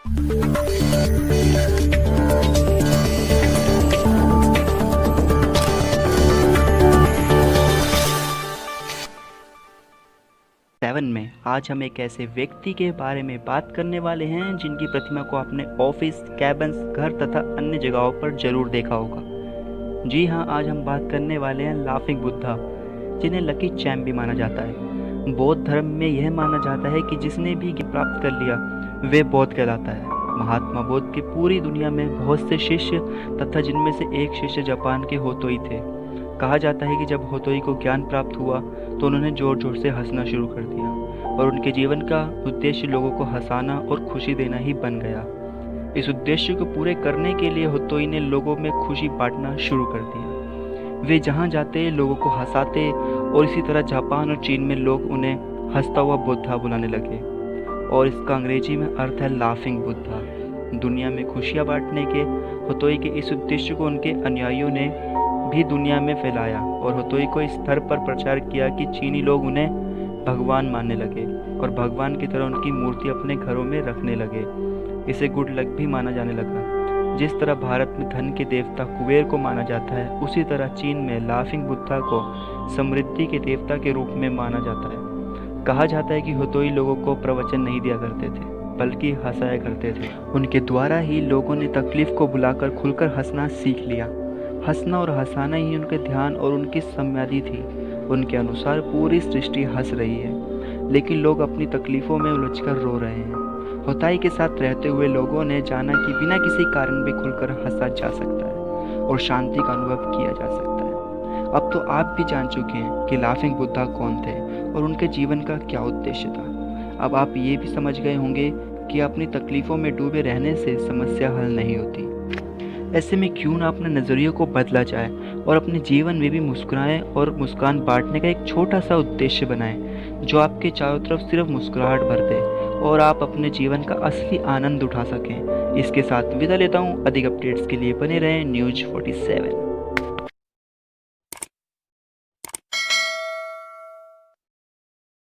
Seven में आज हम एक ऐसे व्यक्ति के बारे में बात करने वाले हैं जिनकी प्रतिमा को आपने ऑफिस, कैबन्स, घर तथा अन्य जगहों पर जरूर देखा होगा। जी हाँ, आज हम बात करने वाले हैं लाफिंग बुद्धा, जिन्हें लकी चैम्प भी माना जाता है। बौद्ध धर्म में यह माना जाता है कि जिसने भी ज्ञान प्राप्त कर लिया वे बौद्ध कहलाता है। महात्मा बुद्ध के पूरी दुनिया में बहुत से शिष्य तथा जिनमें से एक शिष्य जापान के होतोई थे। कहा जाता है कि जब होतोई को ज्ञान प्राप्त हुआ तो उन्होंने जोर जोर से हंसना शुरू कर दिया और उनके जीवन का उद्देश्य लोगों को हंसाना और खुशी देना ही बन गया। इस उद्देश्य को पूरे करने के लिए होतोई ने लोगों में खुशी बांटना शुरू कर दिया। वे जहां जाते लोगों को हंसाते और इसी तरह जापान और चीन में लोग उन्हें हंसता हुआ बुद्धा बुलाने लगे और इसका अंग्रेजी में अर्थ है लाफिंग बुद्धा। दुनिया में खुशियां बांटने के होतोई के इस उद्देश्य को उनके अनुयायियों ने भी दुनिया में फैलाया और होतोई को इस स्तर पर प्रचार किया कि चीनी लोग उन्हें भगवान मानने लगे और भगवान की तरह उनकी मूर्ति अपने घरों में रखने लगे। इसे गुड लक भी माना जाने लगा। जिस तरह भारत में धन के देवता कुबेर को माना जाता है, उसी तरह चीन में लाफिंग बुद्धा को समृद्धि के देवता के रूप में माना जाता है। कहा जाता है कि होतोई लोगों को प्रवचन नहीं दिया करते थे बल्कि हंसाया करते थे। उनके द्वारा ही लोगों ने तकलीफ को भुलाकर खुलकर हंसना सीख लिया। हंसना और हंसाना ही उनके ध्यान और उनकी समाधि थी। उनके अनुसार पूरी सृष्टि हंस रही है, लेकिन लोग अपनी तकलीफों में उलझकर रो रहे हैं। होताई के साथ रहते हुए लोगों ने जाना कि बिना किसी कारण भी खुलकर हंसा जा सकता है और शांति का अनुभव किया जा सकता है। अब तो आप भी जान चुके हैं कि लाफिंग बुद्धा कौन थे और उनके जीवन का क्या उद्देश्य था। अब आप ये भी समझ गए होंगे कि अपनी तकलीफों में डूबे रहने से समस्या हल नहीं होती। ऐसे में क्यों ना अपने नज़रियों को बदला जाए और अपने जीवन में भी मुस्कुराएं और मुस्कान बांटने का एक छोटा सा उद्देश्य बनाएं जो आपके चारों तरफ सिर्फ मुस्कुराहट भर दे और आप अपने जीवन का असली आनंद उठा सकें। इसके साथ विदा लेता हूं। अधिक अपडेट्स के लिए बने रहें न्यूज़ 47।